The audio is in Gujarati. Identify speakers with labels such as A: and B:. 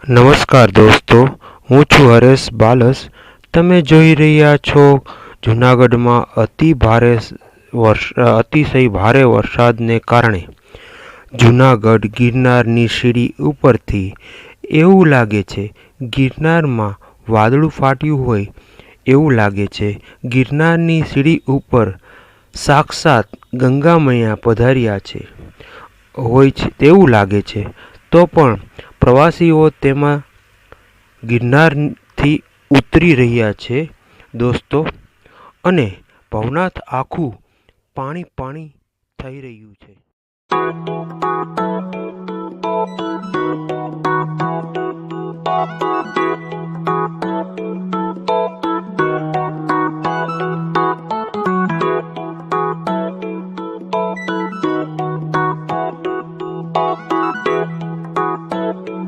A: નમસ્કાર દોસ્તો, હું છું હરેશ બાલસ. તમે જોઈ રહ્યા છો જૂનાગઢમાં અતિશય ભારે વરસાદને કારણે જૂનાગઢ ગિરનારની સીડી ઉપરથી એવું લાગે છે ગિરનારમાં વાદળું ફાટ્યું હોય એવું લાગે છે. ગિરનારની સીડી ઉપર સાક્ષાત ગંગા મૈયા પધાર્યા છે હોય છે તેવું લાગે છે. તો પણ પ્રવાસીઓ તેમાં ગિરનારથી ઉતરી રહ્યા છે દોસ્તો, અને ભવનાથ આખું પાણી પાણી થઈ રહ્યું છે.